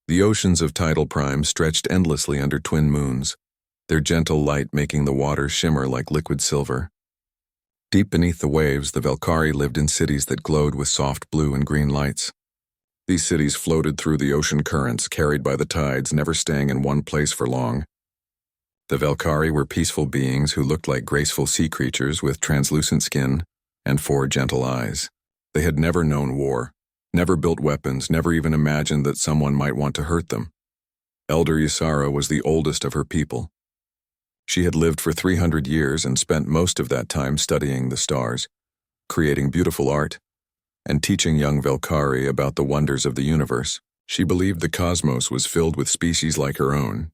The oceans of tidal prime stretched endlessly under twin moons, their gentle light making the water shimmer like liquid silver. Deep beneath the waves, the Valkyrie lived in cities that glowed with soft blue and green lights. These cities floated through the ocean currents, carried by the tides, never staying in one place for long. The Valkyrie were peaceful beings who looked like graceful sea creatures with translucent skin and 4 gentle eyes. They had never known war, never built weapons, never even imagined that someone might want to hurt them. Elder Ysara was the oldest of her people. She had lived for 300 years and spent most of that time studying the stars, creating beautiful art, and teaching young Valkyrie about the wonders of the universe. She believed the cosmos was filled with species like her own,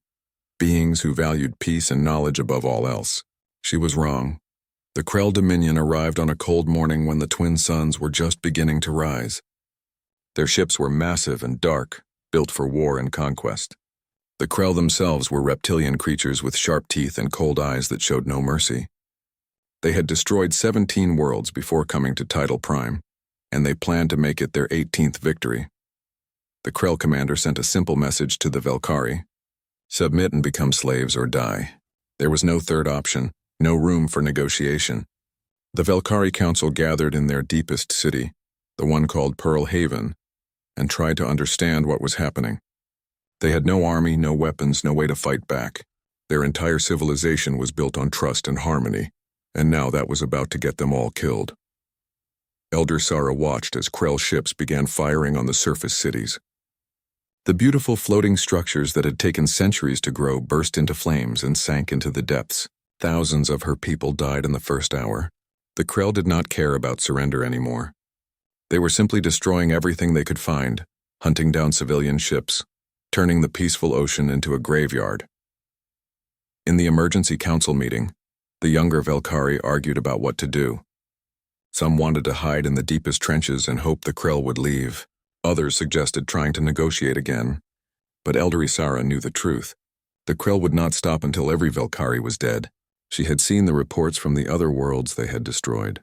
beings who valued peace and knowledge above all else. She was wrong. The Krell Dominion arrived on a cold morning when the twin suns were just beginning to rise. Their ships were massive and dark, built for war and conquest. The Krell themselves were reptilian creatures with sharp teeth and cold eyes that showed no mercy. They had destroyed 17 worlds before coming to Tidal Prime, and they planned to make it their 18th victory. The Krell commander sent a simple message to the Valkyrie: submit and become slaves or die. There was no third option, no room for negotiation. The Valkyrie Council gathered in their deepest city, the one called Pearl Haven, and tried to understand what was happening. They had no army, no weapons, no way to fight back. Their entire civilization was built on trust and harmony, and now that was about to get them all killed. Elder Sara watched as Krell ships began firing on the surface cities. The beautiful floating structures that had taken centuries to grow burst into flames and sank into the depths. Thousands of her people died in the first hour. The Krell did not care about surrender anymore. They were simply destroying everything they could find, hunting down civilian ships, turning the peaceful ocean into a graveyard. In the emergency council meeting, the younger Valkyrie argued about what to do. Some wanted to hide in the deepest trenches and hope the Krell would leave. Others suggested trying to negotiate again. But Elder Ysara knew the truth. The Krell would not stop until every Valkyrie was dead. She had seen the reports from the other worlds they had destroyed.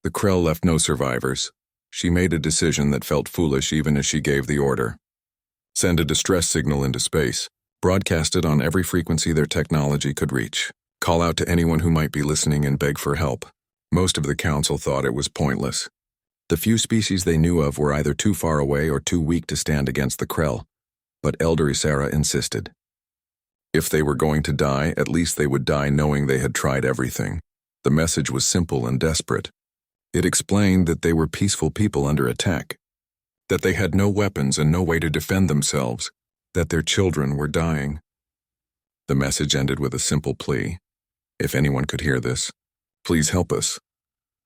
The Krell left no survivors. She made a decision that felt foolish even as she gave the order. Send a distress signal into space. Broadcast it on every frequency their technology could reach. Call out to anyone who might be listening and beg for help. Most of the council thought it was pointless. The few species they knew of were either too far away or too weak to stand against the Krell. But Elder Ysara insisted. If they were going to die, at least they would die knowing they had tried everything. The message was simple and desperate. It explained that they were peaceful people under attack, that they had no weapons and no way to defend themselves, that their children were dying. The message ended with a simple plea. If anyone could hear this, please help us.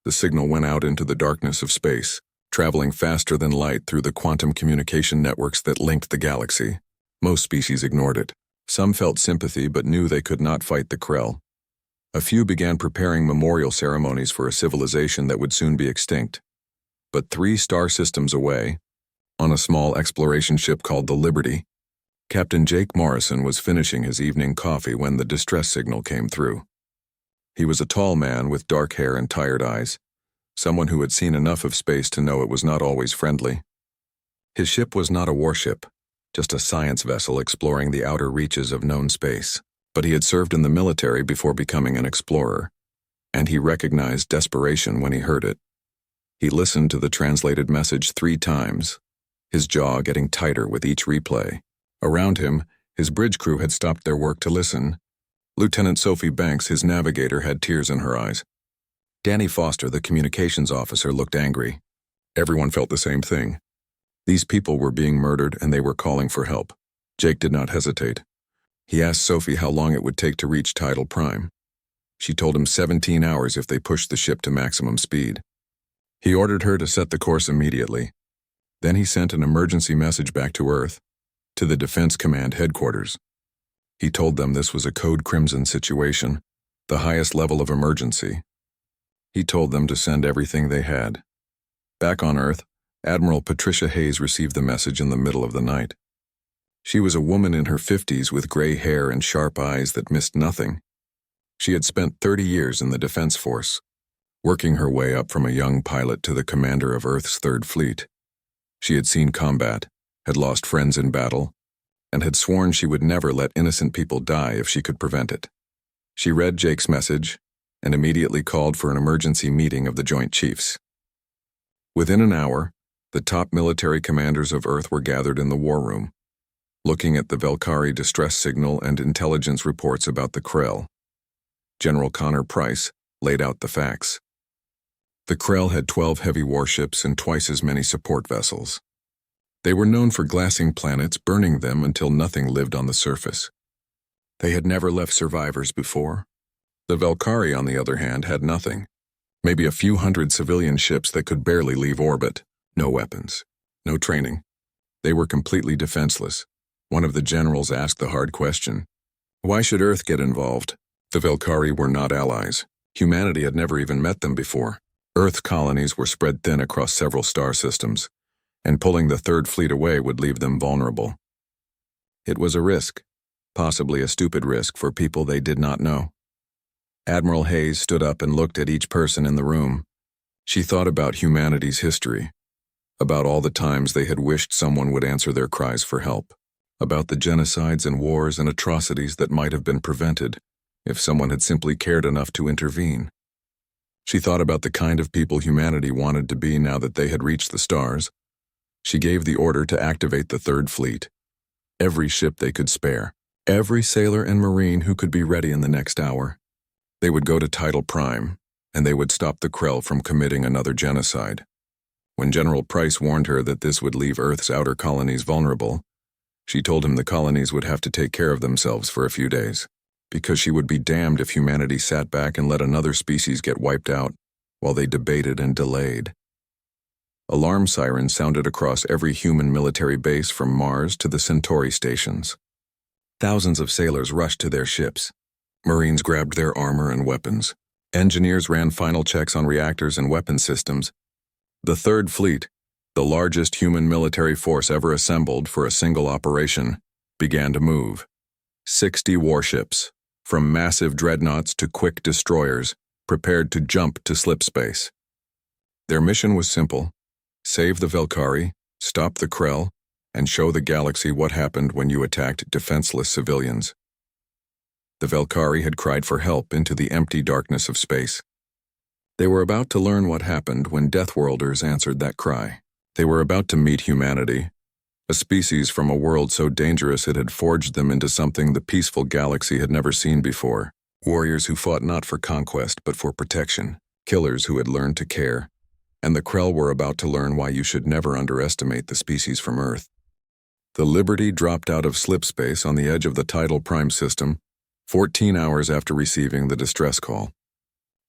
The signal went out into the darkness of space, traveling faster than light through the quantum communication networks that linked the galaxy. Most species ignored it. Some felt sympathy but knew they could not fight the Krell. A few began preparing memorial ceremonies for a civilization that would soon be extinct. But 3 star systems away, on a small exploration ship called the Liberty, Captain Jake Morrison was finishing his evening coffee when the distress signal came through. He was a tall man with dark hair and tired eyes, someone who had seen enough of space to know it was not always friendly. His ship was not a warship, just a science vessel exploring the outer reaches of known space. But he had served in the military before becoming an explorer, and he recognized desperation when he heard it. He listened to the translated message 3 times, his jaw getting tighter with each replay. Around him, his bridge crew had stopped their work to listen. Lieutenant Sophie Banks, his navigator, had tears in her eyes. Danny Foster, the communications officer, looked angry. Everyone felt the same thing. These people were being murdered and they were calling for help. Jake did not hesitate. He asked Sophie how long it would take to reach Tidal Prime. She told him 17 hours if they pushed the ship to maximum speed. He ordered her to set the course immediately. Then he sent an emergency message back to Earth, to the Defense Command headquarters. He told them this was a Code Crimson situation, the highest level of emergency. He told them to send everything they had. Back on Earth, Admiral Patricia Hayes received the message in the middle of the night. She was a woman in her 50s with gray hair and sharp eyes that missed nothing. She had spent 30 years in the Defense Force, working her way up from a young pilot to the commander of Earth's Third Fleet. She had seen combat, had lost friends in battle, and had sworn she would never let innocent people die if she could prevent it. She read Jake's message and immediately called for an emergency meeting of the Joint Chiefs. Within an hour, the top military commanders of Earth were gathered in the war room, looking at the Velkari distress signal and intelligence reports about the Krell. General Connor Price laid out the facts. The Krell had 12 heavy warships and twice as many support vessels. They were known for glassing planets, burning them until nothing lived on the surface. They had never left survivors before. The Velkari, on the other hand, had nothing. Maybe a few hundred civilian ships that could barely leave orbit. No weapons. No training. They were completely defenseless. One of the generals asked the hard question. Why should Earth get involved? The Velkari were not allies. Humanity had never even met them before. Earth's colonies were spread thin across several star systems, and pulling the Third Fleet away would leave them vulnerable. It was a risk, possibly a stupid risk for people they did not know. Admiral Hayes stood up and looked at each person in the room. She thought about humanity's history, about all the times they had wished someone would answer their cries for help, about the genocides and wars and atrocities that might have been prevented if someone had simply cared enough to intervene. She thought about the kind of people humanity wanted to be now that they had reached the stars. She gave the order to activate the Third Fleet. Every ship they could spare, every sailor and marine who could be ready in the next hour. They would go to Tidal Prime, and they would stop the Krell from committing another genocide. When General Price warned her that this would leave Earth's outer colonies vulnerable, she told him the colonies would have to take care of themselves for a few days, because she would be damned if humanity sat back and let another species get wiped out while they debated and delayed. Alarm sirens sounded across every human military base from Mars to the Centauri stations. Thousands of sailors rushed to their ships. Marines grabbed their armor and weapons. Engineers ran final checks on reactors and weapon systems. The Third Fleet, the largest human military force ever assembled for a single operation, began to move. 60 warships, from massive dreadnoughts to quick destroyers, prepared to jump to slip space. Their mission was simple: save the Velkari, stop the Krell, and show the galaxy what happened when you attacked defenseless civilians. The Velkari had cried for help into the empty darkness of space. They were about to learn what happened when Deathworlders answered that cry. They were about to meet humanity, a species from a world so dangerous it had forged them into something the peaceful galaxy had never seen before. Warriors who fought not for conquest but for protection, killers who had learned to care. And the Krell were about to learn why you should never underestimate the species from Earth. The Liberty dropped out of slip space on the edge of the Tidal Prime system 14 hours after receiving the distress call.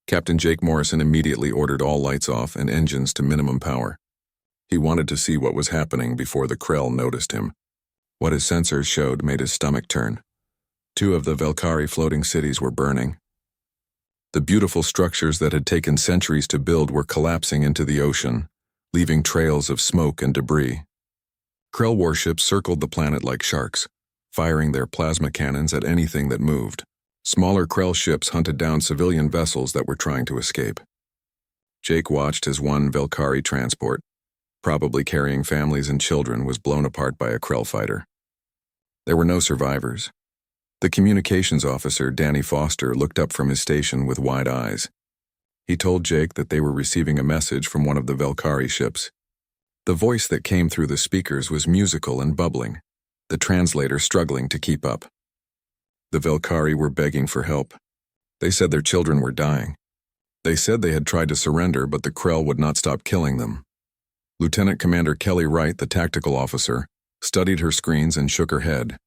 Captain Jake Morrison immediately ordered all lights off and engines to minimum power. He wanted to see what was happening before the Krell noticed him. What his sensors showed made his stomach turn. 2 of the Velkari floating cities were burning. The beautiful structures that had taken centuries to build were collapsing into the ocean, leaving trails of smoke and debris. Krell warships circled the planet like sharks, firing their plasma cannons at anything that moved. Smaller Krell ships hunted down civilian vessels that were trying to escape. Jake watched as one Velkari transport, probably carrying families and children, was blown apart by a Krell fighter. There were no survivors. The communications officer, Danny Foster, looked up from his station with wide eyes. He told Jake that they were receiving a message from one of the Velkari ships. The voice that came through the speakers was musical and bubbling, the translator struggling to keep up. The Velkari were begging for help. They said their children were dying. They said they had tried to surrender, but the Krell would not stop killing them. Lieutenant Commander Kelly Wright, the tactical officer, studied her screens and shook her head.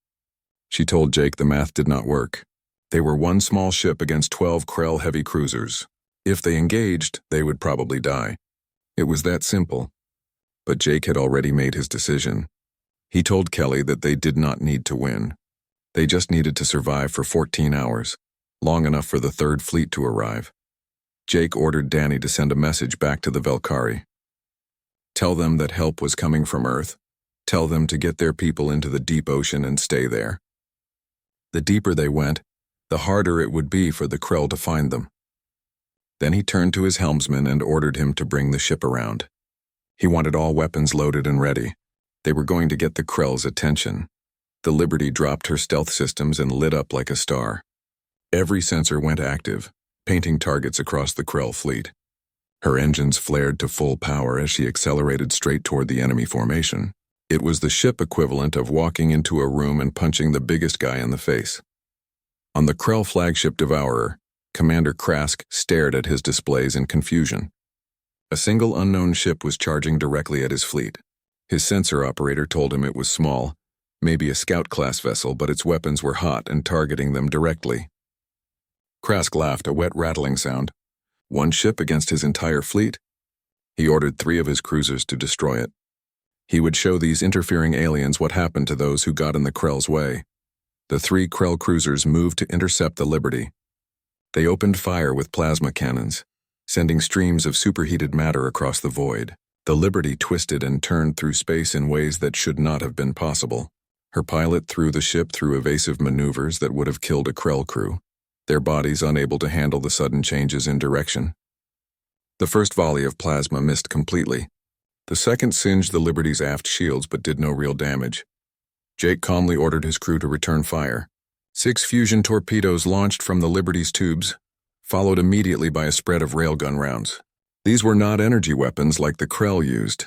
She told Jake the math did not work. They were one small ship against 12 Krell heavy cruisers. If they engaged, they would probably die. It was that simple. But Jake had already made his decision. He told Kelly that they did not need to win. They just needed to survive for 14 hours, long enough for the Third Fleet to arrive. Jake ordered Danny to send a message back to the Velkari. Tell them that help was coming from Earth. Tell them to get their people into the deep ocean and stay there. The deeper they went, the harder it would be for the Krell to find them. Then he turned to his helmsman and ordered him to bring the ship around. He wanted all weapons loaded and ready. They were going to get the Krell's attention. The Liberty dropped her stealth systems and lit up like a star. Every sensor went active, painting targets across the Krell fleet. Her engines flared to full power as she accelerated straight toward the enemy formation. It was the ship equivalent of walking into a room and punching the biggest guy in the face. On the Krell flagship Devourer, Commander Krask stared at his displays in confusion. A single unknown ship was charging directly at his fleet. His sensor operator told him it was small, maybe a scout-class vessel, but its weapons were hot and targeting them directly. Krask laughed, a wet rattling sound. One ship against his entire fleet? He ordered 3 of his cruisers to destroy it. He would show these interfering aliens what happened to those who got in the Krell's way. The 3 Krell cruisers moved to intercept the Liberty. They opened fire with plasma cannons, sending streams of superheated matter across the void. The Liberty twisted and turned through space in ways that should not have been possible. Her pilot threw the ship through evasive maneuvers that would have killed a Krell crew, their bodies unable to handle the sudden changes in direction. The first volley of plasma missed completely. The second singed the Liberty's aft shields but did no real damage. Jake calmly ordered his crew to return fire. 6 fusion torpedoes launched from the Liberty's tubes, followed immediately by a spread of railgun rounds. These were not energy weapons like the Krell used.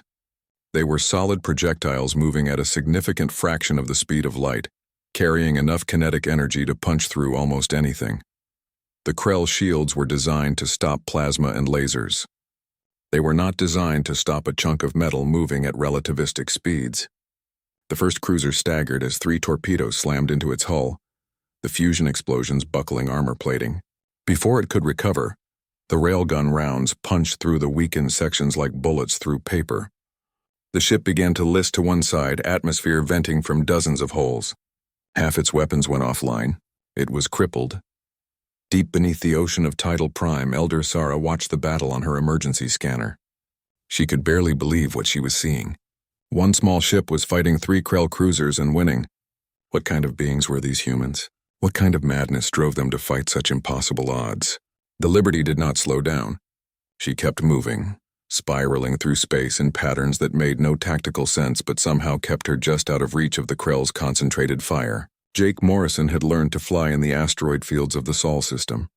They were solid projectiles moving at a significant fraction of the speed of light, carrying enough kinetic energy to punch through almost anything. The Krell shields were designed to stop plasma and lasers. They were not designed to stop a chunk of metal moving at relativistic speeds. The first cruiser staggered as 3 torpedoes slammed into its hull, the fusion explosions buckling armor plating. Before it could recover, the railgun rounds punched through the weakened sections like bullets through paper. The ship began to list to one side, atmosphere venting from dozens of holes. Half its weapons went offline. It was crippled. Deep beneath the ocean of Tidal Prime, Elder Sara watched the battle on her emergency scanner. She could barely believe what she was seeing. One small ship was fighting 3 Krell cruisers and winning. What kind of beings were these humans? What kind of madness drove them to fight such impossible odds? The Liberty did not slow down. She kept moving, spiraling through space in patterns that made no tactical sense but somehow kept her just out of reach of the Krell's concentrated fire. Jake Morrison had learned to fly in the asteroid fields of the Sol system,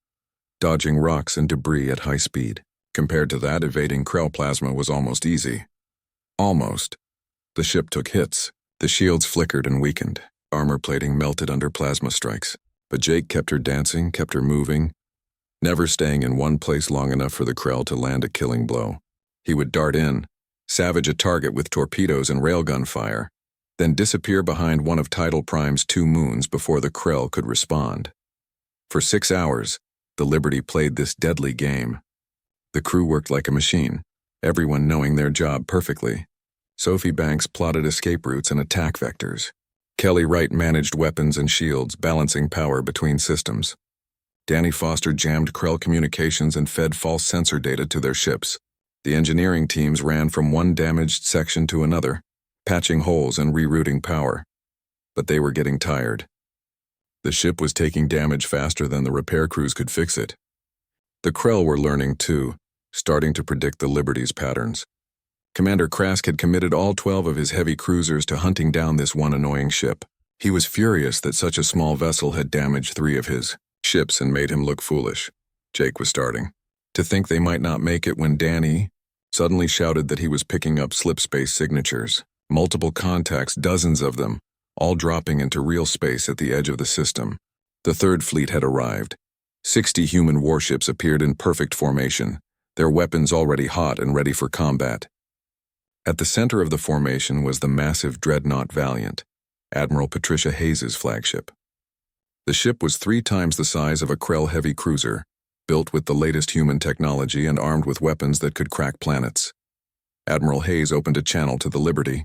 dodging rocks and debris at high speed. Compared to that, evading Krell plasma was almost easy. Almost. The ship took hits. The shields flickered and weakened. Armor plating melted under plasma strikes. But Jake kept her dancing, kept her moving, never staying in one place long enough for the Krell to land a killing blow. He would dart in, savage a target with torpedoes and railgun fire, then disappear behind one of Tidal Prime's 2 moons before the Krell could respond. For 6 hours, the Liberty played this deadly game. The crew worked like a machine, everyone knowing their job perfectly. Sophie Banks plotted escape routes and attack vectors. Kelly Wright managed weapons and shields, balancing power between systems. Danny Foster jammed Krell communications and fed false sensor data to their ships. The engineering teams ran from one damaged section to another, patching holes and rerouting power. But they were getting tired. The ship was taking damage faster than the repair crews could fix it. The Krell were learning too, starting to predict the Liberty's patterns. Commander Krask had committed all 12 of his heavy cruisers to hunting down this one annoying ship. He was furious that such a small vessel had damaged 3 of his ships and made him look foolish. Jake was starting to think they might not make it when Danny suddenly shouted that he was picking up slipspace signatures. Multiple contacts, dozens of them, all dropping into real space at the edge of the system. The 3rd Fleet had arrived. 60 human warships appeared in perfect formation, their weapons already hot and ready for combat. At the center of the formation was the massive dreadnought Valiant, Admiral Patricia Hayes's flagship. The ship was 3 times the size of a Krell heavy cruiser, built with the latest human technology and armed with weapons that could crack planets. Admiral Hayes opened a channel to the Liberty.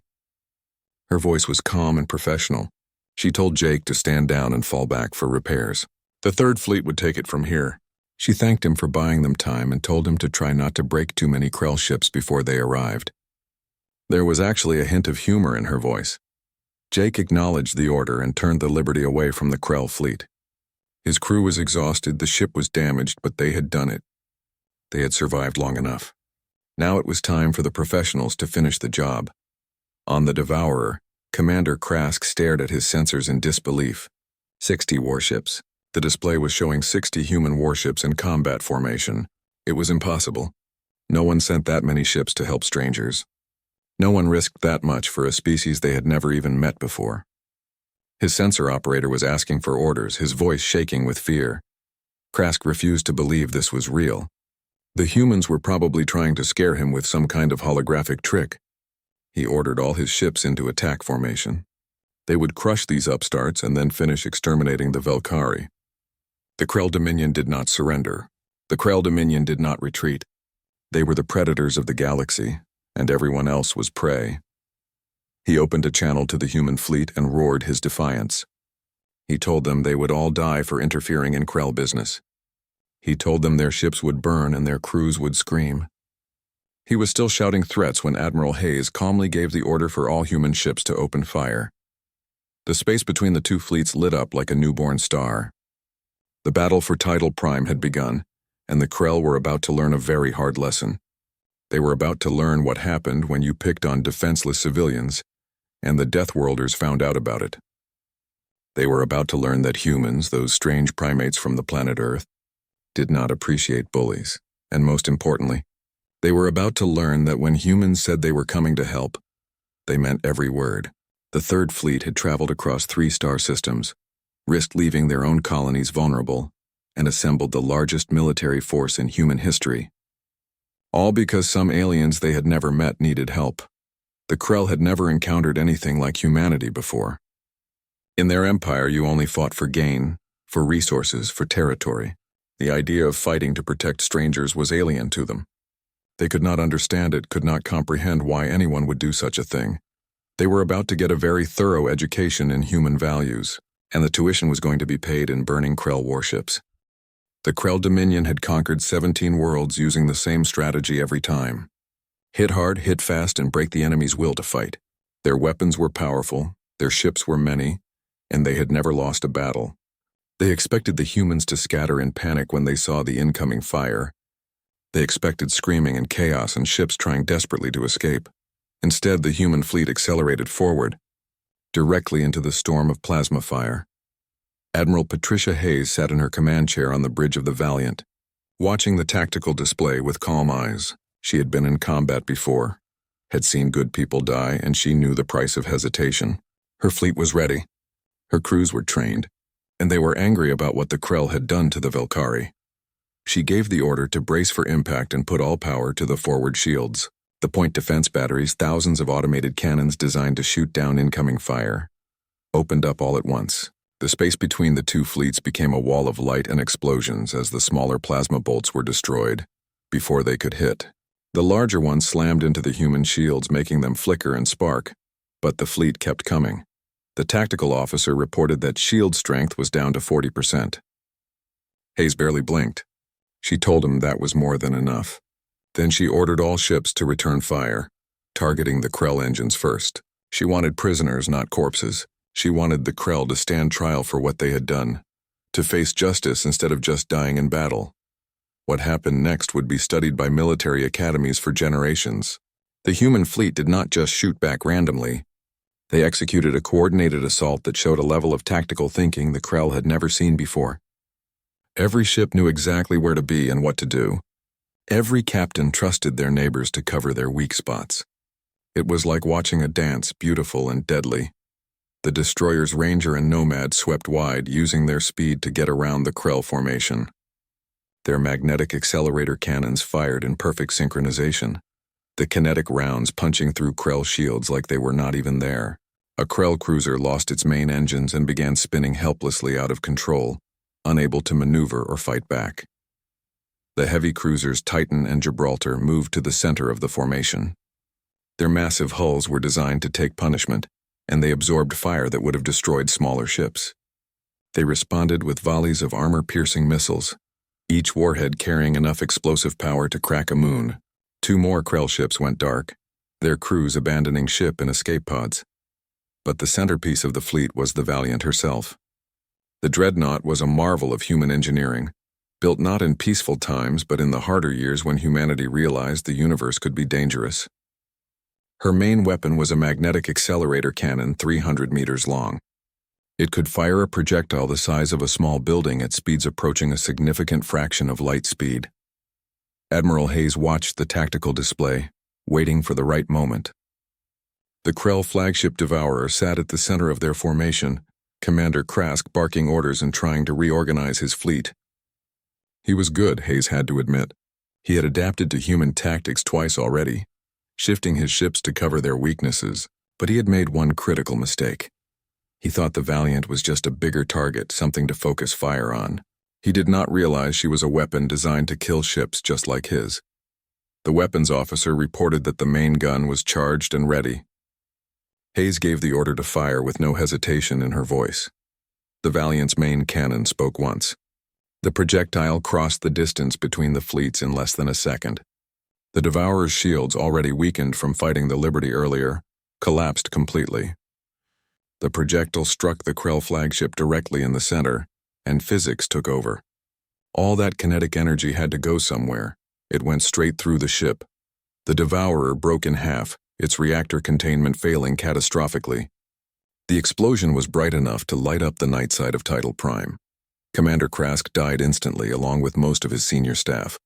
Her voice was calm and professional. She told Jake to stand down and fall back for repairs. The 3rd Fleet would take it from here. She thanked him for buying them time and told him to try not to break too many Krell ships before they arrived. There was actually a hint of humor in her voice. Jake acknowledged the order and turned the Liberty away from the Krell fleet. His crew was exhausted, the ship was damaged, but they had done it. They had survived long enough. Now it was time for the professionals to finish the job. On the Devourer, Commander Krask stared at his sensors in disbelief. 60 warships. The display was showing 60 human warships in combat formation. It was impossible. No one sent that many ships to help strangers. No one risked that much for a species they had never even met before. His sensor operator was asking for orders, his voice shaking with fear. Krask refused to believe this was real. The humans were probably trying to scare him with some kind of holographic trick. He ordered all his ships into attack formation. They would crush these upstarts and then finish exterminating the Valkyrie. The Krell Dominion did not surrender. The Krell Dominion did not retreat. They were the predators of the galaxy, and everyone else was prey. He opened a channel to the human fleet and roared his defiance. He told them they would all die for interfering in Krell business. He told them their ships would burn and their crews would scream. He was still shouting threats when Admiral Hayes calmly gave the order for all human ships to open fire. The space between the two fleets lit up like a newborn star. The battle for Tidal Prime had begun, and the Krell were about to learn a very hard lesson. They were about to learn what happened when you picked on defenseless civilians, and the Deathworlders found out about it. They were about to learn that humans, those strange primates from the planet Earth, did not appreciate bullies, and most importantly, they were about to learn that when humans said they were coming to help, they meant every word. The Third Fleet had traveled across 3 star systems, risked leaving their own colonies vulnerable, and assembled the largest military force in human history. All because some aliens they had never met needed help. The Krell had never encountered anything like humanity before. In their empire, you only fought for gain, for resources, for territory. The idea of fighting to protect strangers was alien to them. They could not understand it, could not comprehend why anyone would do such a thing. They were about to get a very thorough education in human values, and the tuition was going to be paid in burning Krell warships. The Krell Dominion had conquered 17 worlds using the same strategy every time. Hit hard, hit fast, and break the enemy's will to fight. Their weapons were powerful, their ships were many, and they had never lost a battle. They expected the humans to scatter in panic when they saw the incoming fire. They expected screaming and chaos and ships trying desperately to escape. Instead, the human fleet accelerated forward, directly into the storm of plasma fire. Admiral Patricia Hayes sat in her command chair on the bridge of the Valiant, watching the tactical display with calm eyes. She had been in combat before, had seen good people die, and she knew the price of hesitation. Her fleet was ready. Her crews were trained, and they were angry about what the Krell had done to the Valkyrie. She gave the order to brace for impact and put all power to the forward shields, the point defense batteries, thousands of automated cannons designed to shoot down incoming fire. Opened up all at once. The space between the two fleets became a wall of light and explosions as the smaller plasma bolts were destroyed, before they could hit. The larger ones slammed into the human shields, making them flicker and spark, but the fleet kept coming. The tactical officer reported that shield strength was down to 40%. Hayes barely blinked. She told him that was more than enough. Then she ordered all ships to return fire, targeting the Krell engines first. She wanted prisoners, not corpses. She wanted the Krell to stand trial for what they had done, to face justice instead of just dying in battle. What happened next would be studied by military academies for generations. The human fleet did not just shoot back randomly. They executed a coordinated assault that showed a level of tactical thinking the Krell had never seen before. Every ship knew exactly where to be and what to do. Every captain trusted their neighbors to cover their weak spots. It was like watching a dance, beautiful and deadly. The destroyers Ranger and Nomad swept wide, using their speed to get around the Krell formation. Their magnetic accelerator cannons fired in perfect synchronization, the kinetic rounds punching through Krell shields like they were not even there. A Krell cruiser lost its main engines and began spinning helplessly out of control, unable to maneuver or fight back. The heavy cruisers Titan and Gibraltar moved to the center of the formation. Their massive hulls were designed to take punishment, and they absorbed fire that would have destroyed smaller ships. They responded with volleys of armor-piercing missiles, each warhead carrying enough explosive power to crack a moon. 2 more Krell ships went dark, their crews abandoning ship in escape pods. But the centerpiece of the fleet was the Valiant herself. The Dreadnought was a marvel of human engineering, built not in peaceful times but in the harder years when humanity realized the universe could be dangerous. Her main weapon was a magnetic accelerator cannon 300 meters long. It could fire a projectile the size of a small building at speeds approaching a significant fraction of light speed. Admiral Hayes watched the tactical display, waiting for the right moment. The Krell flagship Devourer sat at the center of their formation, Commander Krask barking orders and trying to reorganize his fleet. He was good, Hayes had to admit. He had adapted to human tactics twice already, shifting his ships to cover their weaknesses, but he had made one critical mistake. He thought the Valiant was just a bigger target, something to focus fire on. He did not realize she was a weapon designed to kill ships just like his. The weapons officer reported that the main gun was charged and ready. Hayes gave the order to fire with no hesitation in her voice. The Valiant's main cannon spoke once. The projectile crossed the distance between the fleets in less than a second. The Devourer's shields, already weakened from fighting the Liberty earlier, collapsed completely. The projectile struck the Krell flagship directly in the center, and physics took over. All that kinetic energy had to go somewhere. It went straight through the ship. The Devourer broke in half, its reactor containment failing catastrophically. The explosion was bright enough to light up the night side of Tidal Prime. Commander Krask died instantly along with most of his senior staff.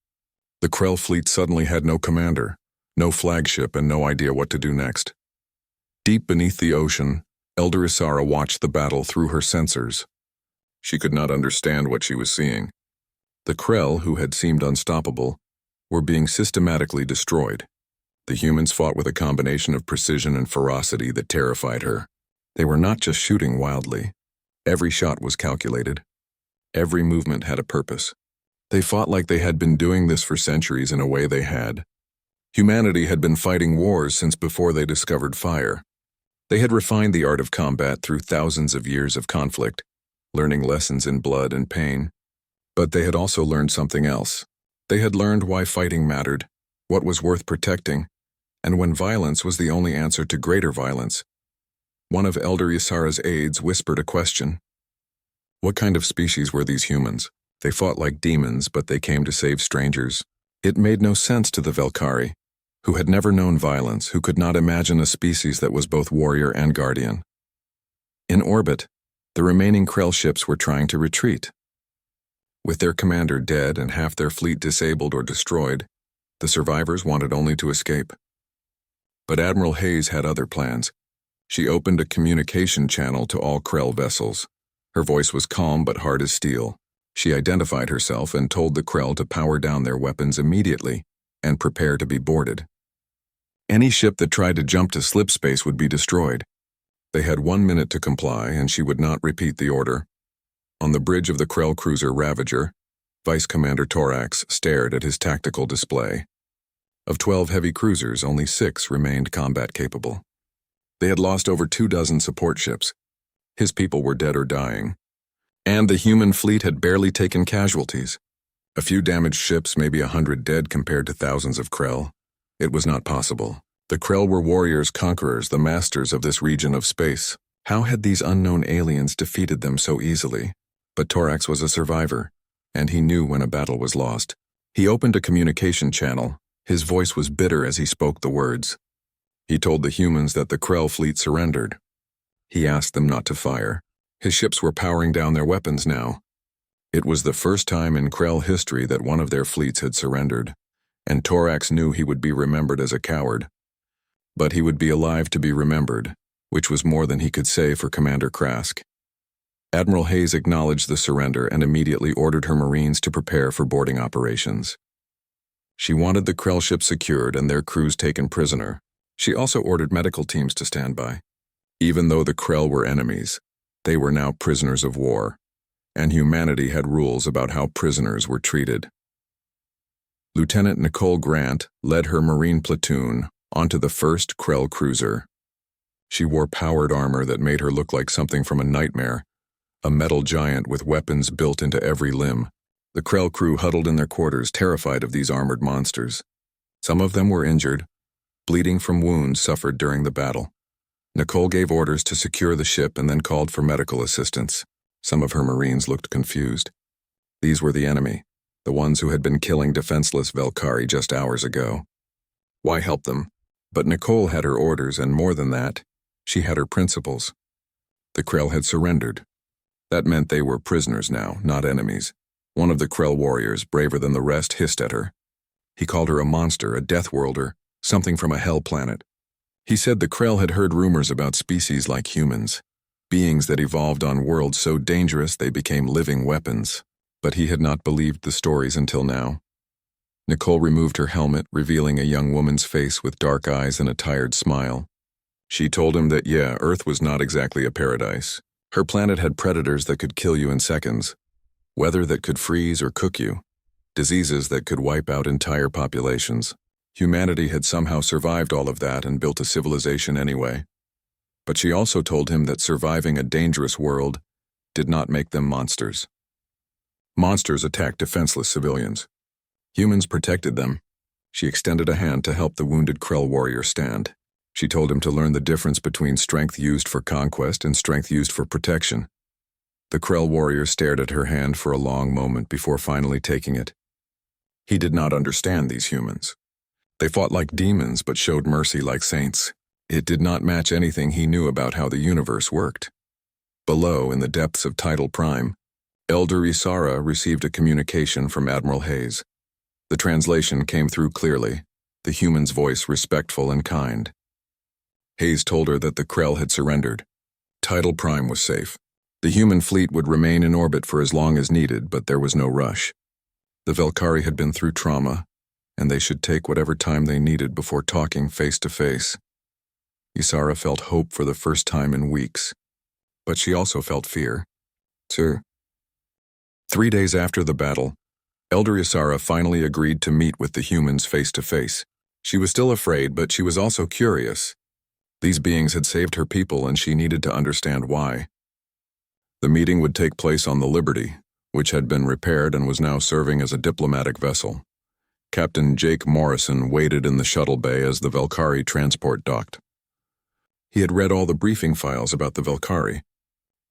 The Krell fleet suddenly had no commander, no flagship, and no idea what to do next. Deep beneath the ocean, Elder Isara watched the battle through her sensors. She could not understand what she was seeing. The Krell, who had seemed unstoppable, were being systematically destroyed. The humans fought with a combination of precision and ferocity that terrified her. They were not just shooting wildly. Every shot was calculated. Every movement had a purpose. They fought like they had been doing this for centuries in a way they had. Humanity had been fighting wars since before they discovered fire. They had refined the art of combat through thousands of years of conflict, learning lessons in blood and pain. But they had also learned something else. They had learned why fighting mattered, what was worth protecting, and when violence was the only answer to greater violence. One of Elder Isara's aides whispered a question. What kind of species were these humans? They fought like demons, but they came to save strangers. It made no sense to the Velkari, who had never known violence, who could not imagine a species that was both warrior and guardian. In orbit, the remaining Krell ships were trying to retreat. With their commander dead and half their fleet disabled or destroyed, the survivors wanted only to escape. But Admiral Hayes had other plans. She opened a communication channel to all Krell vessels. Her voice was calm but hard as steel. She identified herself and told the Krell to power down their weapons immediately and prepare to be boarded. Any ship that tried to jump to slip space would be destroyed. They had 1 minute to comply, and she would not repeat the order. On the bridge of the Krell cruiser Ravager, Vice Commander Torax stared at his tactical display. Of 12 heavy cruisers, only 6 remained combat-capable. They had lost over 24 support ships. His people were dead or dying. And the human fleet had barely taken casualties. A few damaged ships, maybe 100 dead compared to thousands of Krell. It was not possible. The Krell were warriors, conquerors, the masters of this region of space. How had these unknown aliens defeated them so easily? But Torax was a survivor, and he knew when a battle was lost. He opened a communication channel. His voice was bitter as he spoke the words. He told the humans that the Krell fleet surrendered. He asked them not to fire. His ships were powering down their weapons now. It was the first time in Krell history that one of their fleets had surrendered, and Torax knew he would be remembered as a coward. But he would be alive to be remembered, which was more than he could say for Commander Krask. Admiral Hayes acknowledged the surrender and immediately ordered her Marines to prepare for boarding operations. She wanted the Krell ship secured and their crews taken prisoner. She also ordered medical teams to stand by. Even though the Krell were enemies, they were now prisoners of war, and humanity had rules about how prisoners were treated. Lieutenant Nicole Grant led her Marine platoon onto the first Krell cruiser. She wore powered armor that made her look like something from a nightmare, a metal giant with weapons built into every limb. The Krell crew huddled in their quarters, terrified of these armored monsters. Some of them were injured, bleeding from wounds suffered during the battle. Nicole gave orders to secure the ship and then called for medical assistance. Some of her Marines looked confused. These were the enemy, the ones who had been killing defenseless Velkari just hours ago. Why help them? But Nicole had her orders, and more than that, she had her principles. The Krell had surrendered. That meant they were prisoners now, not enemies. One of the Krell warriors, braver than the rest, hissed at her. He called her a monster, a deathworlder, something from a hell planet. He said the Krell had heard rumors about species like humans, beings that evolved on worlds so dangerous they became living weapons. But he had not believed the stories until now. Nicole removed her helmet, revealing a young woman's face with dark eyes and a tired smile. She told him that, yeah, Earth was not exactly a paradise. Her planet had predators that could kill you in seconds, weather that could freeze or cook you, diseases that could wipe out entire populations. Humanity had somehow survived all of that and built a civilization anyway. But she also told him that surviving a dangerous world did not make them monsters. Monsters attacked defenseless civilians. Humans protected them. She extended a hand to help the wounded Krell warrior stand. She told him to learn the difference between strength used for conquest and strength used for protection. The Krell warrior stared at her hand for a long moment before finally taking it. He did not understand these humans. They fought like demons but showed mercy like saints. It did not match anything he knew about how the universe worked. Below, in the depths of Tidal Prime, Elder Isara received a communication from Admiral Hayes. The translation came through clearly, the human's voice respectful and kind. Hayes told her that the Krell had surrendered. Tidal Prime was safe. The human fleet would remain in orbit for as long as needed, but there was no rush. The Velkari had been through trauma, and they should take whatever time they needed before talking face to face. Isara felt hope for the first time in weeks, but she also felt fear. Sir. 3 days after the battle, Elder Isara finally agreed to meet with the humans face to face. She was still afraid, but she was also curious. These beings had saved her people, and she needed to understand why. The meeting would take place on the Liberty, which had been repaired and was now serving as a diplomatic vessel. Captain Jake Morrison waited in the shuttle bay as the Velkari transport docked. He had read all the briefing files about the Velkari.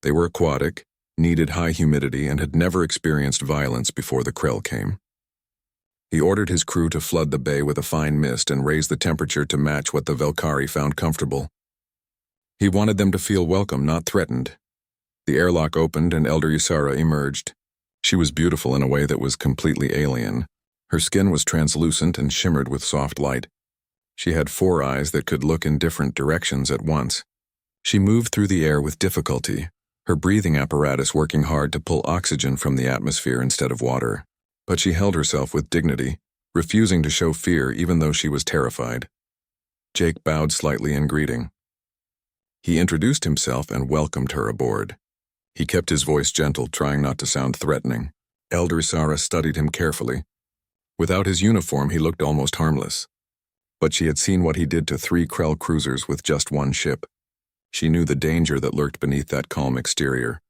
They were aquatic, needed high humidity, and had never experienced violence before the Krell came. He ordered his crew to flood the bay with a fine mist and raise the temperature to match what the Velkari found comfortable. He wanted them to feel welcome, not threatened. The airlock opened and Elder Isara emerged. She was beautiful in a way that was completely alien. Her skin was translucent and shimmered with soft light. She had 4 eyes that could look in different directions at once. She moved through the air with difficulty, her breathing apparatus working hard to pull oxygen from the atmosphere instead of water. But she held herself with dignity, refusing to show fear even though she was terrified. Jake bowed slightly in greeting. He introduced himself and welcomed her aboard. He kept his voice gentle, trying not to sound threatening. Elder Isara studied him carefully. Without his uniform, he looked almost harmless. But she had seen what he did to 3 Krell cruisers with just 1 ship. She knew the danger that lurked beneath that calm exterior.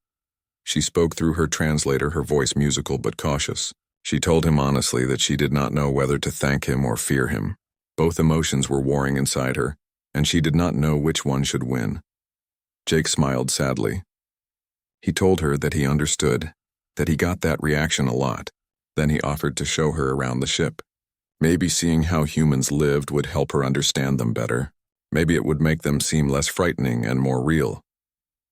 She spoke through her translator, her voice musical but cautious. She told him honestly that she did not know whether to thank him or fear him. Both emotions were warring inside her, and she did not know which one should win. Jake smiled sadly. He told her that he understood, that he got that reaction a lot. Then he offered to show her around the ship. Maybe seeing how humans lived would help her understand them better. Maybe it would make them seem less frightening and more real.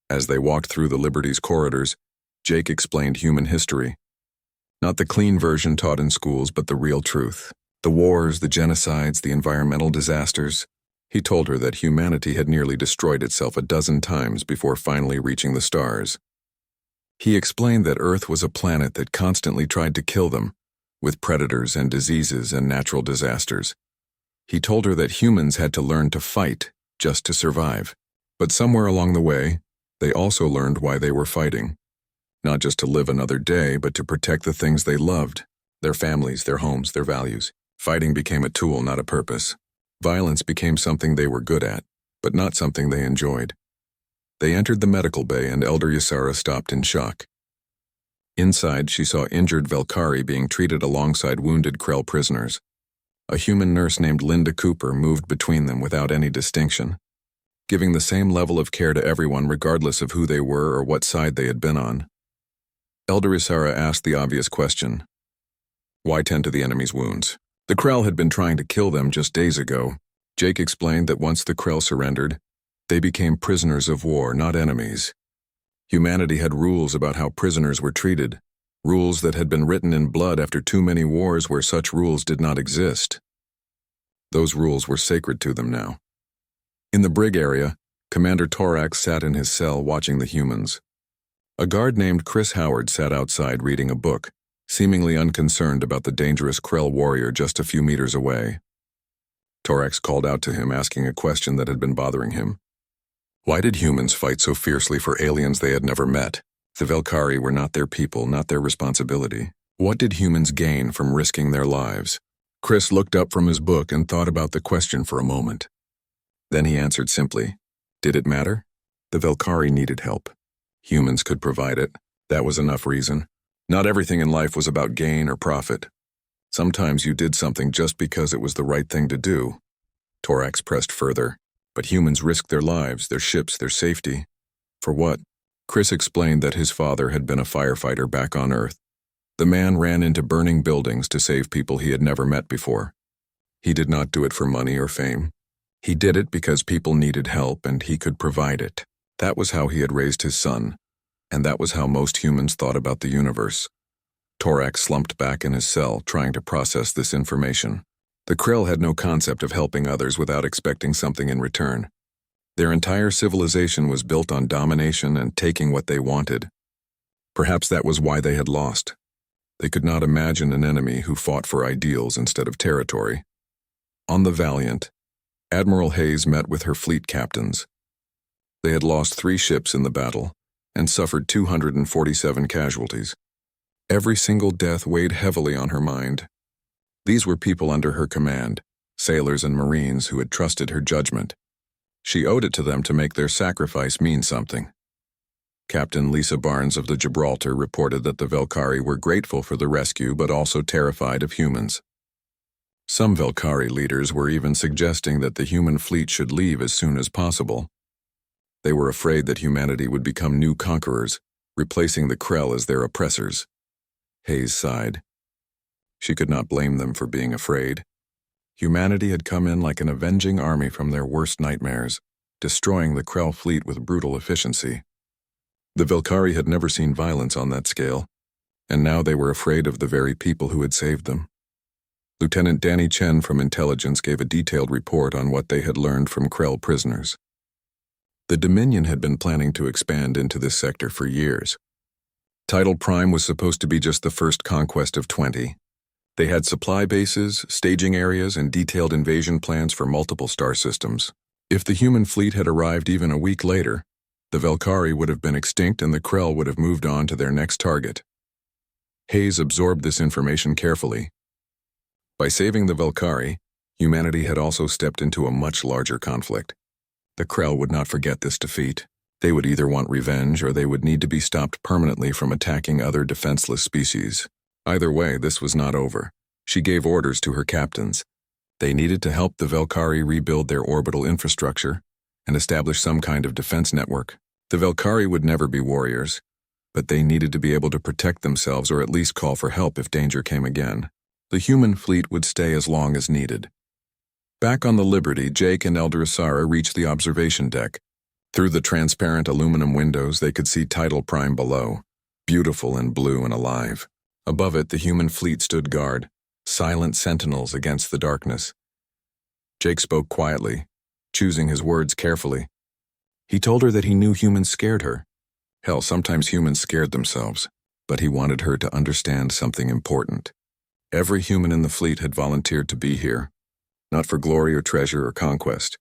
As they walked through the Liberty's corridors, Jake explained human history. Not the clean version taught in schools, but the real truth. The wars, the genocides, the environmental disasters. He told her that humanity had nearly destroyed itself a dozen times before finally reaching the stars. He explained that Earth was a planet that constantly tried to kill them, with predators and diseases and natural disasters. He told her that humans had to learn to fight just to survive. But somewhere along the way, they also learned why they were fighting. Not just to live another day, but to protect the things they loved, their families, their homes, their values. Fighting became a tool, not a purpose. Violence became something they were good at, but not something they enjoyed. They entered the medical bay and Elder Isara stopped in shock. Inside, she saw injured Velkari being treated alongside wounded Krell prisoners. A human nurse named Linda Cooper moved between them without any distinction, giving the same level of care to everyone regardless of who they were or what side they had been on. Elder Isara asked the obvious question. Why tend to the enemy's wounds? The Krell had been trying to kill them just days ago. Jake explained that once the Krell surrendered, they became prisoners of war, not enemies. Humanity had rules about how prisoners were treated, rules that had been written in blood after too many wars where such rules did not exist. Those rules were sacred to them now. In the brig area, Commander Torax sat in his cell watching the humans. A guard named Chris Howard sat outside reading a book, seemingly unconcerned about the dangerous Krell warrior just a few meters away. Torax called out to him, asking a question that had been bothering him. Why did humans fight so fiercely for aliens they had never met? The Velkari were not their people, not their responsibility. What did humans gain from risking their lives? Chris looked up from his book and thought about the question for a moment. Then he answered simply, did it matter? The Velkari needed help. Humans could provide it. That was enough reason. Not everything in life was about gain or profit. Sometimes you did something just because it was the right thing to do. Torax pressed further. But humans risked their lives, their ships, their safety. For what? Chris explained that his father had been a firefighter back on Earth. The man ran into burning buildings to save people he had never met before. He did not do it for money or fame. He did it because people needed help and he could provide it. That was how he had raised his son, and that was how most humans thought about the universe. Torax slumped back in his cell, trying to process this information. The Krell had no concept of helping others without expecting something in return. Their entire civilization was built on domination and taking what they wanted. Perhaps that was why they had lost. They could not imagine an enemy who fought for ideals instead of territory. On the Valiant, Admiral Hayes met with her fleet captains. They had lost 3 ships in the battle and suffered 247 casualties. Every single death weighed heavily on her mind. These were people under her command, sailors and Marines who had trusted her judgment. She owed it to them to make their sacrifice mean something. Captain Lisa Barnes of the Gibraltar reported that the Velkari were grateful for the rescue but also terrified of humans. Some Velkari leaders were even suggesting that the human fleet should leave as soon as possible. They were afraid that humanity would become new conquerors, replacing the Krell as their oppressors. Hayes sighed. She could not blame them for being afraid. Humanity had come in like an avenging army from their worst nightmares, destroying the Krell fleet with brutal efficiency. The Velkari had never seen violence on that scale, and now they were afraid of the very people who had saved them. Lieutenant Danny Chen from Intelligence gave a detailed report on what they had learned from Krell prisoners. The Dominion had been planning to expand into this sector for years. Tidal Prime was supposed to be just the first conquest of 20. They had supply bases, staging areas, and detailed invasion plans for multiple star systems. If the human fleet had arrived even a week later, the Velkari would have been extinct and the Krell would have moved on to their next target. Hayes absorbed this information carefully. By saving the Velkari, humanity had also stepped into a much larger conflict. The Krell would not forget this defeat. They would either want revenge or they would need to be stopped permanently from attacking other defenseless species. Either way, this was not over. She gave orders to her captains. They needed to help the Velkari rebuild their orbital infrastructure and establish some kind of defense network. The Velkari would never be warriors, but they needed to be able to protect themselves or at least call for help if danger came again. The human fleet would stay as long as needed. Back on the Liberty, Jake and Elder Asara reached the observation deck. Through the transparent aluminum windows, they could see Tidal Prime below, beautiful and blue and alive. Above it, the human fleet stood guard, silent sentinels against the darkness. Jake spoke quietly, choosing his words carefully. He told her that he knew humans scared her. Hell, sometimes humans scared themselves, but he wanted her to understand something important. Every human in the fleet had volunteered to be here, not for glory or treasure or conquest.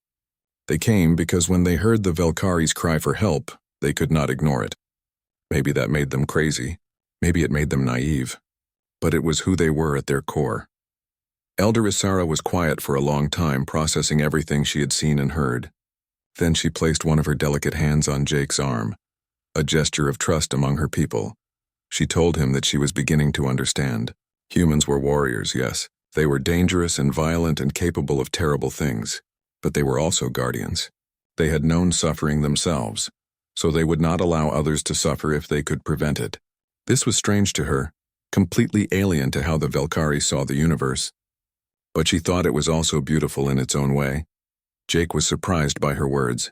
They came because when they heard the Velkari's cry for help, they could not ignore it. Maybe that made them crazy. Maybe it made them naive. But it was who they were at their core. Elder Asara was quiet for a long time, processing everything she had seen and heard. Then she placed one of her delicate hands on Jake's arm, a gesture of trust among her people. She told him that she was beginning to understand. Humans were warriors, yes. They were dangerous and violent and capable of terrible things. But they were also guardians. They had known suffering themselves, so they would not allow others to suffer if they could prevent it. This was strange to her, completely alien to how the Velkari saw the universe. But she thought it was also beautiful in its own way. Jake was surprised by her words.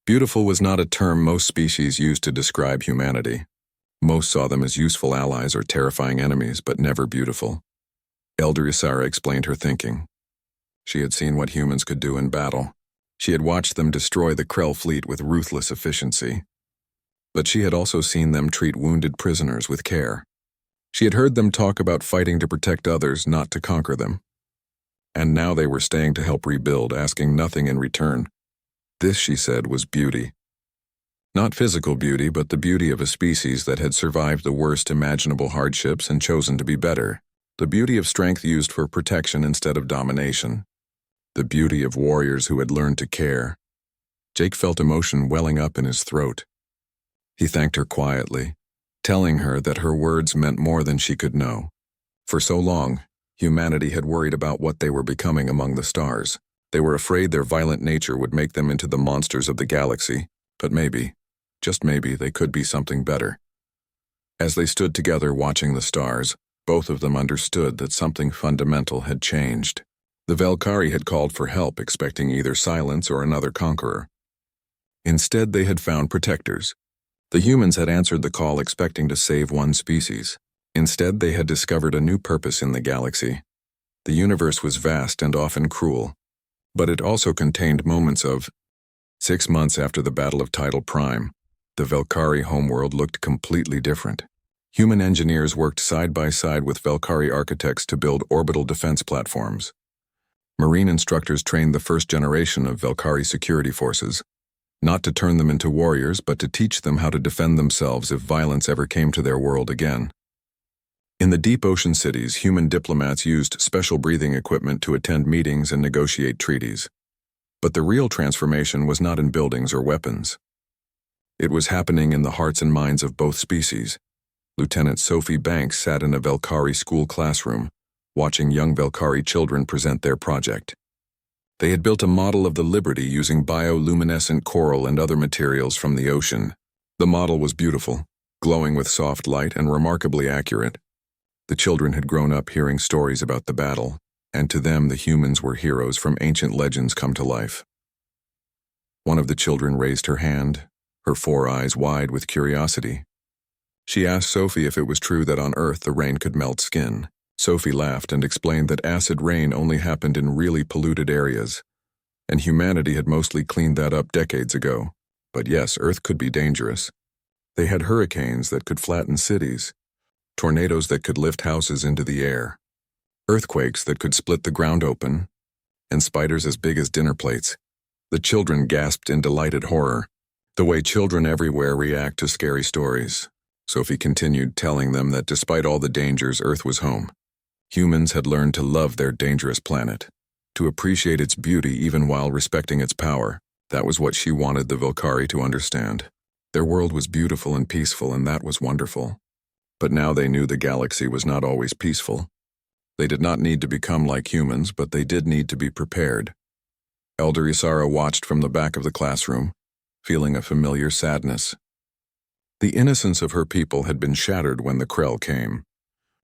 Beautiful was not a term most species used to describe humanity. Most saw them as useful allies or terrifying enemies, but never beautiful. Elder Isara explained her thinking. She had seen what humans could do in battle. She had watched them destroy the Krell fleet with ruthless efficiency. But she had also seen them treat wounded prisoners with care. She had heard them talk about fighting to protect others, not to conquer them. And now they were staying to help rebuild, asking nothing in return. This, she said, was beauty. Not physical beauty, but the beauty of a species that had survived the worst imaginable hardships and chosen to be better. The beauty of strength used for protection instead of domination. The beauty of warriors who had learned to care. Jake felt emotion welling up in his throat. He thanked her quietly, telling her that her words meant more than she could know. For so long, humanity had worried about what they were becoming among the stars. They were afraid their violent nature would make them into the monsters of the galaxy, but maybe, just maybe, they could be something better. As they stood together watching the stars, both of them understood that something fundamental had changed. The Valkyrie had called for help, expecting either silence or another conqueror. Instead, they had found protectors. The humans had answered the call expecting to save one species. Instead, they had discovered a new purpose in the galaxy. The universe was vast and often cruel, but it also contained moments of. 6 months after the Battle of Tidal Prime, the Valkyrie homeworld looked completely different. Human engineers worked side by side with Valkyrie architects to build orbital defense platforms. Marine instructors trained the first generation of Valkyrie security forces, not to turn them into warriors, but to teach them how to defend themselves if violence ever came to their world again. In the deep ocean cities, human diplomats used special breathing equipment to attend meetings and negotiate treaties. But the real transformation was not in buildings or weapons. It was happening in the hearts and minds of both species. Lieutenant Sophie Banks sat in a Valkyrie school classroom, watching young Valkyrie children present their project. They had built a model of the Liberty using bioluminescent coral and other materials from the ocean. The model was beautiful, glowing with soft light and remarkably accurate. The children had grown up hearing stories about the battle, and to them the humans were heroes from ancient legends come to life. One of the children raised her hand, her 4 eyes wide with curiosity. She asked Sophie if it was true that on Earth the rain could melt skin. Sophie laughed and explained that acid rain only happened in really polluted areas, and humanity had mostly cleaned that up decades ago. But yes, Earth could be dangerous. They had hurricanes that could flatten cities, tornadoes that could lift houses into the air, earthquakes that could split the ground open, and spiders as big as dinner plates. The children gasped in delighted horror, the way children everywhere react to scary stories. Sophie continued, telling them that despite all the dangers, Earth was home. Humans had learned to love their dangerous planet, to appreciate its beauty even while respecting its power. That was what she wanted the Valkyrie to understand. Their world was beautiful and peaceful, and that was wonderful. But now they knew the galaxy was not always peaceful. They did not need to become like humans, but they did need to be prepared. Elder Isara watched from the back of the classroom, feeling a familiar sadness. The innocence of her people had been shattered when the Krell came.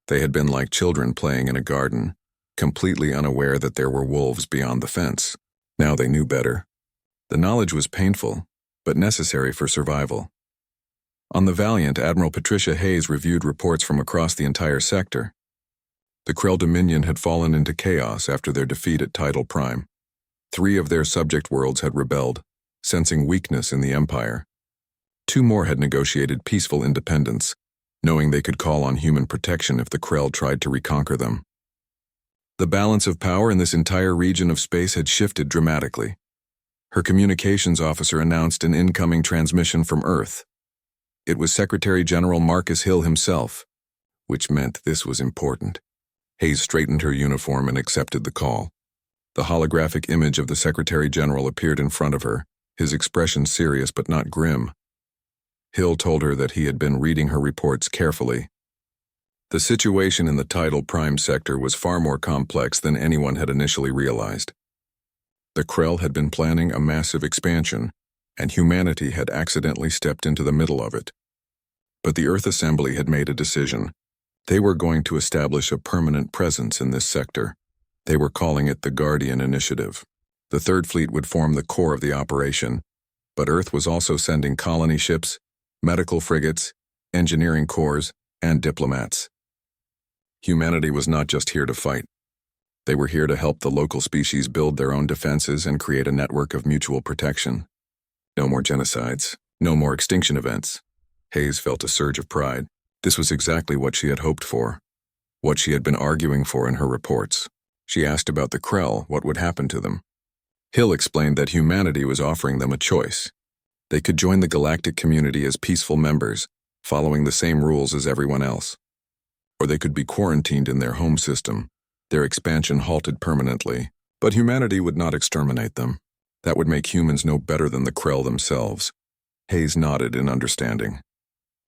They had been like children playing in a garden, completely unaware that there were wolves beyond the fence. Now they knew better. The knowledge was painful, but necessary for survival. On the Valiant, Admiral Patricia Hayes reviewed reports from across the entire sector. The Krell Dominion had fallen into chaos after their defeat at Tidal Prime. 3 of their subject worlds had rebelled, sensing weakness in the Empire. 2 more had negotiated peaceful independence, knowing they could call on human protection if the Krell tried to reconquer them. The balance of power in this entire region of space had shifted dramatically. Her communications officer announced an incoming transmission from Earth. It was Secretary General Marcus Hill himself, which meant this was important. Hayes straightened her uniform and accepted the call. The holographic image of the Secretary General appeared in front of her, his expression serious but not grim. Hill told her that he had been reading her reports carefully. The situation in the Tidal Prime sector was far more complex than anyone had initially realized. The Krell had been planning a massive expansion, and humanity had accidentally stepped into the middle of it. But the Earth Assembly had made a decision. They were going to establish a permanent presence in this sector. They were calling it the Guardian Initiative. The Third Fleet would form the core of the operation, but Earth was also sending colony ships, medical frigates, engineering corps, and diplomats. Humanity was not just here to fight. They were here to help the local species build their own defenses and create a network of mutual protection. No more genocides, no more extinction events. Hayes felt a surge of pride. This was exactly what she had hoped for, what she had been arguing for in her reports. She asked about the Krell, what would happen to them. Hill explained that humanity was offering them a choice. They could join the galactic community as peaceful members, following the same rules as everyone else. Or they could be quarantined in their home system, their expansion halted permanently. But humanity would not exterminate them. That would make humans no better than the Krell themselves. Hayes nodded in understanding.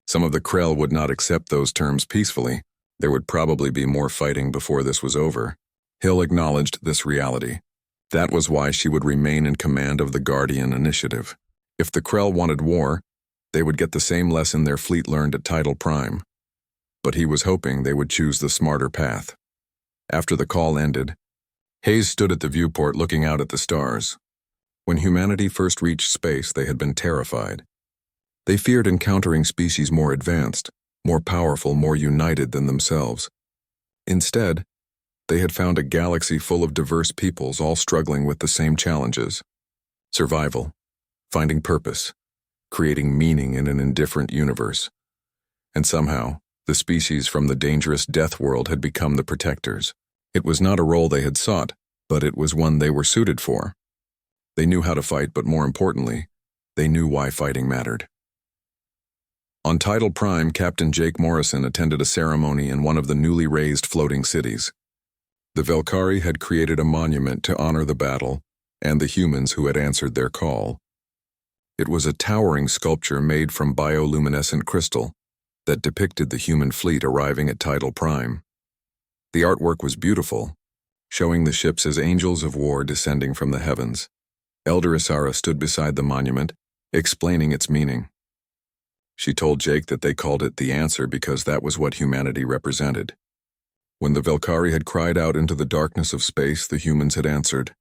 Some of the Krell would not accept those terms peacefully. There would probably be more fighting before this was over. Hill acknowledged this reality. That was why she would remain in command of the Guardian Initiative. If the Krell wanted war, they would get the same lesson their fleet learned at Tidal Prime. But he was hoping they would choose the smarter path. After the call ended, Hayes stood at the viewport looking out at the stars. When humanity first reached space, they had been terrified. They feared encountering species more advanced, more powerful, more united than themselves. Instead, they had found a galaxy full of diverse peoples all struggling with the same challenges. Survival, finding purpose, creating meaning in an indifferent universe. And somehow, the species from the dangerous Deathworld had become the protectors. It was not a role they had sought, but it was one they were suited for. They knew how to fight, but more importantly, they knew why fighting mattered. On Tidal Prime, Captain Jake Morrison attended a ceremony in one of the newly raised floating cities. The Velkari had created a monument to honor the battle and the humans who had answered their call. It was a towering sculpture made from bioluminescent crystal that depicted the human fleet arriving at Tidal Prime. The artwork was beautiful, showing the ships as angels of war descending from the heavens. Elder Isara stood beside the monument, explaining its meaning. She told Jake that they called it the answer because that was what humanity represented. When the Velkari had cried out into the darkness of space, the humans had answered.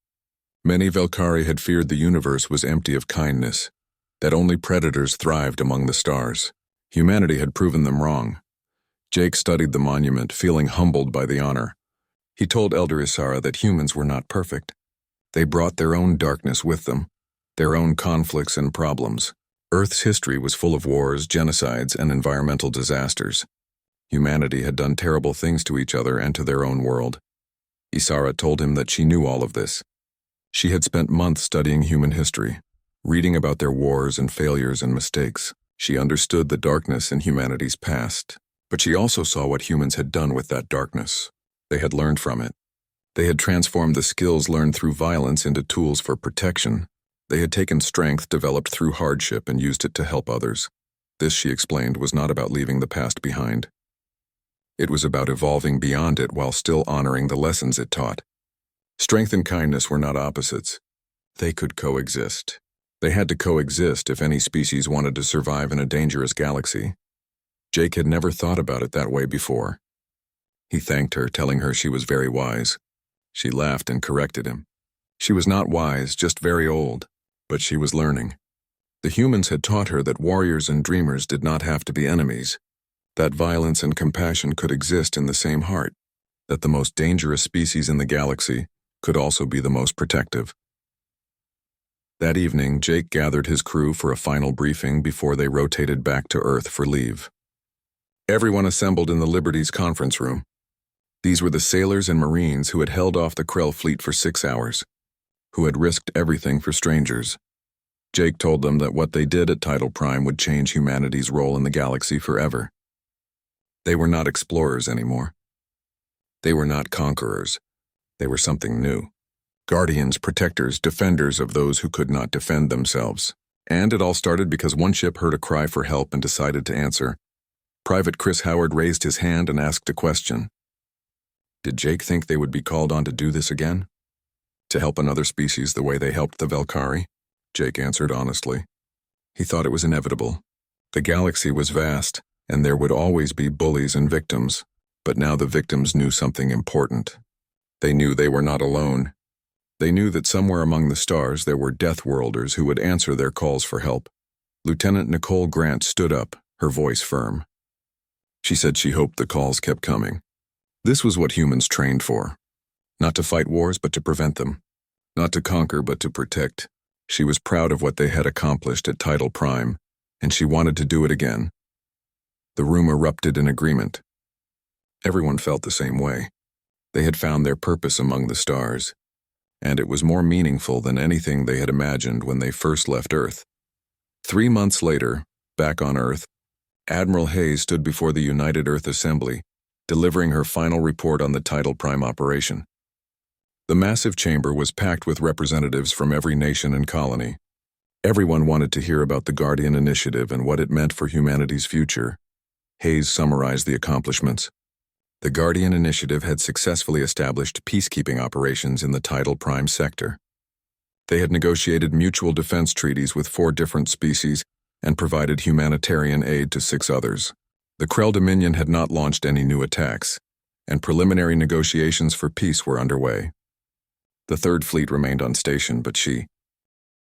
Many Velkari had feared the universe was empty of kindness, that only predators thrived among the stars. Humanity had proven them wrong. Jake studied the monument, feeling humbled by the honor. He told Elder Isara that humans were not perfect. They brought their own darkness with them, their own conflicts and problems. Earth's history was full of wars, genocides, and environmental disasters. Humanity had done terrible things to each other and to their own world. Isara told him that she knew all of this. She had spent months studying human history, reading about their wars and failures and mistakes. She understood the darkness in humanity's past, but she also saw what humans had done with that darkness. They had learned from it. They had transformed the skills learned through violence into tools for protection. They had taken strength developed through hardship and used it to help others. This, she explained, was not about leaving the past behind. It was about evolving beyond it while still honoring the lessons it taught. Strength and kindness were not opposites. They could coexist. They had to coexist if any species wanted to survive in a dangerous galaxy. Jake had never thought about it that way before. He thanked her, telling her she was very wise. She laughed and corrected him. She was not wise, just very old, but she was learning. The humans had taught her that warriors and dreamers did not have to be enemies, that violence and compassion could exist in the same heart, that the most dangerous species in the galaxy could also be the most protective. That evening, Jake gathered his crew for a final briefing before they rotated back to Earth for leave. Everyone assembled in the Liberty's conference room. These were the sailors and Marines who had held off the Krell fleet for 6 hours, who had risked everything for strangers. Jake told them that what they did at Tidal Prime would change humanity's role in the galaxy forever. They were not explorers anymore. They were not conquerors. They were something new. Guardians, protectors, defenders of those who could not defend themselves. And it all started because one ship heard a cry for help and decided to answer. Private Chris Howard raised his hand and asked a question. Did Jake think they would be called on to do this again? To help another species the way they helped the Velkari? Jake answered honestly. He thought it was inevitable. The galaxy was vast, and there would always be bullies and victims, but now the victims knew something important. They knew they were not alone. They knew that somewhere among the stars there were deathworlders who would answer their calls for help. Lieutenant Nicole Grant stood up, her voice firm. She said she hoped the calls kept coming. This was what humans trained for. Not to fight wars, but to prevent them. Not to conquer, but to protect. She was proud of what they had accomplished at Tidal Prime, and she wanted to do it again. The room erupted in agreement. Everyone felt the same way. They had found their purpose among the stars, and it was more meaningful than anything they had imagined when they first left Earth. 3 months later, back on Earth, Admiral Hayes stood before the United Earth Assembly, delivering her final report on the Tidal Prime operation. The massive chamber was packed with representatives from every nation and colony. Everyone wanted to hear about the Guardian Initiative and what it meant for humanity's future. Hayes summarized the accomplishments. The Guardian Initiative had successfully established peacekeeping operations in the Tidal Prime sector. They had negotiated mutual defense treaties with 4 different species and provided humanitarian aid to 6 others. The Krell Dominion had not launched any new attacks, and preliminary negotiations for peace were underway. The Third Fleet remained on station, but she,